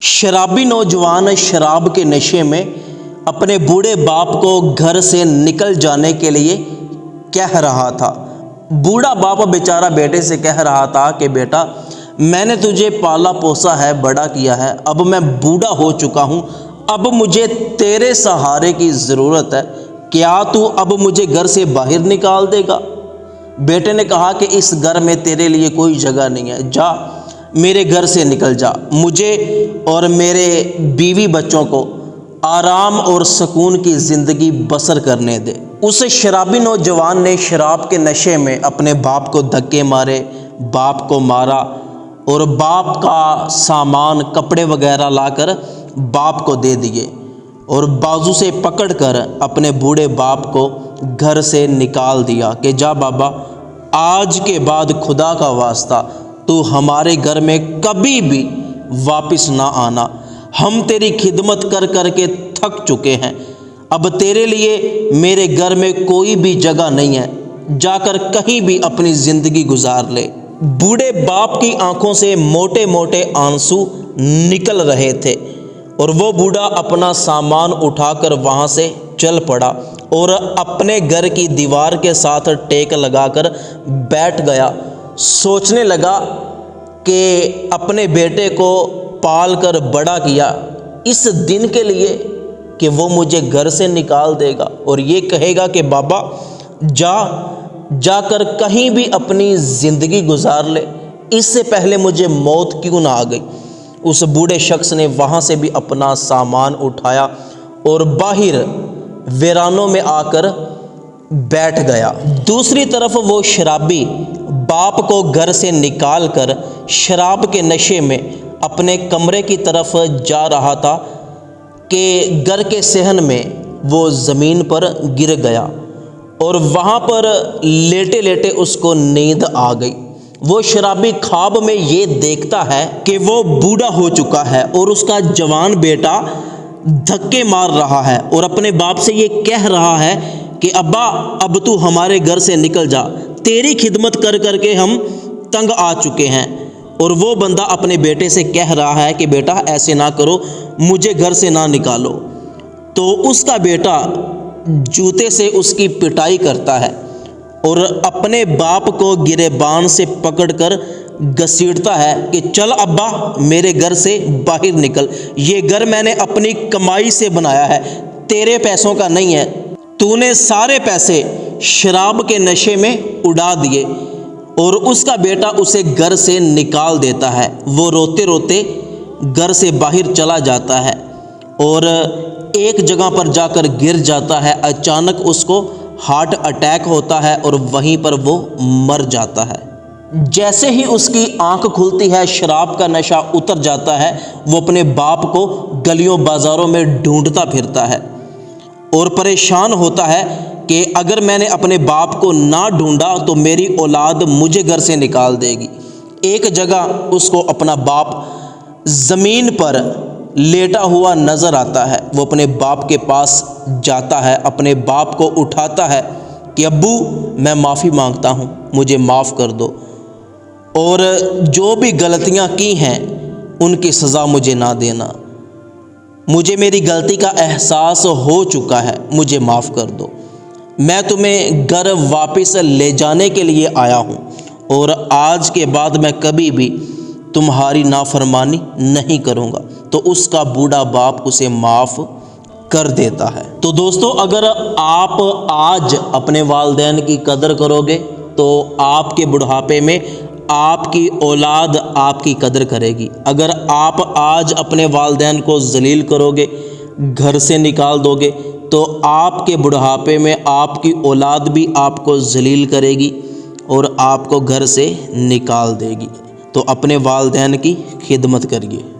شرابی نوجوان شراب کے نشے میں اپنے بوڑھے باپ کو گھر سے نکل جانے کے لیے کہہ رہا تھا۔ بوڑھا باپ بیچارہ بیٹے سے کہہ رہا تھا کہ بیٹا، میں نے تجھے پالا پوسا ہے، بڑا کیا ہے، اب میں بوڑھا ہو چکا ہوں، اب مجھے تیرے سہارے کی ضرورت ہے، کیا تو اب مجھے گھر سے باہر نکال دے گا؟ بیٹے نے کہا کہ اس گھر میں تیرے لیے کوئی جگہ نہیں ہے، جا میرے گھر سے نکل جا، مجھے اور میرے بیوی بچوں کو آرام اور سکون کی زندگی بسر کرنے دے۔ اس شرابی نوجوان نے شراب کے نشے میں اپنے باپ کو دھکے مارے، باپ کو مارا اور باپ کا سامان کپڑے وغیرہ لا کر باپ کو دے دیے اور بازو سے پکڑ کر اپنے بوڑھے باپ کو گھر سے نکال دیا کہ جا بابا، آج کے بعد خدا کا واسطہ تو ہمارے گھر میں کبھی بھی واپس نہ آنا، ہم تیری خدمت کر کر کے تھک چکے ہیں، اب تیرے لیے میرے گھر میں کوئی بھی جگہ نہیں ہے، جا کر کہیں بھی اپنی زندگی گزار لے۔ بوڑھے باپ کی آنکھوں سے موٹے موٹے آنسو نکل رہے تھے اور وہ بوڑھا اپنا سامان اٹھا کر وہاں سے چل پڑا اور اپنے گھر کی دیوار کے ساتھ ٹیک لگا کر بیٹھ گیا۔ سوچنے لگا کہ اپنے بیٹے کو پال کر بڑا کیا اس دن کے لیے کہ وہ مجھے گھر سے نکال دے گا اور یہ کہے گا کہ بابا جا کر کہیں بھی اپنی زندگی گزار لے، اس سے پہلے مجھے موت کیوں نہ آ گئی۔ اس بوڑھے شخص نے وہاں سے بھی اپنا سامان اٹھایا اور باہر ویرانوں میں آ کر بیٹھ گیا۔ دوسری طرف وہ شرابی باپ کو گھر سے نکال کر شراب کے نشے میں اپنے کمرے کی طرف جا رہا تھا کہ گھر کے صحن میں وہ زمین پر گر گیا اور وہاں پر لیٹے لیٹے اس کو نیند آ گئی۔ وہ شرابی خواب میں یہ دیکھتا ہے کہ وہ بوڑھا ہو چکا ہے اور اس کا جوان بیٹا دھکے مار رہا ہے اور اپنے باپ سے یہ کہہ رہا ہے کہ ابا، اب تو ہمارے گھر سے نکل جا، تیری خدمت کر کر کے ہم تنگ آ چکے ہیں۔ اور وہ بندہ اپنے بیٹے سے کہہ رہا ہے کہ بیٹا ایسے نہ کرو، مجھے گھر سے نہ نکالو۔ تو اس کا بیٹا جوتے سے اس کی پٹائی کرتا ہے اور اپنے باپ کو گریبان سے پکڑ کر گھسیٹتا ہے کہ چل ابا، میرے گھر سے باہر نکل، یہ گھر میں نے اپنی کمائی سے بنایا ہے، تیرے پیسوں کا نہیں ہے، تو نے سارے پیسے شراب کے نشے میں اڑا دیے۔ اور اس کا بیٹا اسے گھر سے نکال دیتا ہے۔ وہ روتے روتے گھر سے باہر چلا جاتا ہے اور ایک جگہ پر جا کر گر جاتا ہے۔ اچانک اس کو ہارٹ اٹیک ہوتا ہے اور وہیں پر وہ مر جاتا ہے۔ جیسے ہی اس کی آنکھ کھلتی ہے، شراب کا نشہ اتر جاتا ہے، وہ اپنے باپ کو گلیوں بازاروں میں ڈھونڈتا پھرتا ہے اور پریشان ہوتا ہے کہ اگر میں نے اپنے باپ کو نہ ڈھونڈا تو میری اولاد مجھے گھر سے نکال دے گی۔ ایک جگہ اس کو اپنا باپ زمین پر لیٹا ہوا نظر آتا ہے۔ وہ اپنے باپ کے پاس جاتا ہے، اپنے باپ کو اٹھاتا ہے کہ ابو، میں معافی مانگتا ہوں، مجھے معاف کر دو اور جو بھی غلطیاں کی ہیں ان کی سزا مجھے نہ دینا، مجھے میری غلطی کا احساس ہو چکا ہے، مجھے معاف کر دو، میں تمہیں گھر واپس لے جانے کے لیے آیا ہوں اور آج کے بعد میں کبھی بھی تمہاری نافرمانی نہیں کروں گا۔ تو اس کا بوڑھا باپ اسے معاف کر دیتا ہے۔ تو دوستو، اگر آپ آج اپنے والدین کی قدر کرو گے تو آپ کے بڑھاپے میں آپ کی اولاد آپ کی قدر کرے گی۔ اگر آپ آج اپنے والدین کو ذلیل کرو گے، گھر سے نکال دو گے، تو آپ کے بڑھاپے میں آپ کی اولاد بھی آپ کو ذلیل کرے گی اور آپ کو گھر سے نکال دے گی۔ تو اپنے والدین کی خدمت کریے۔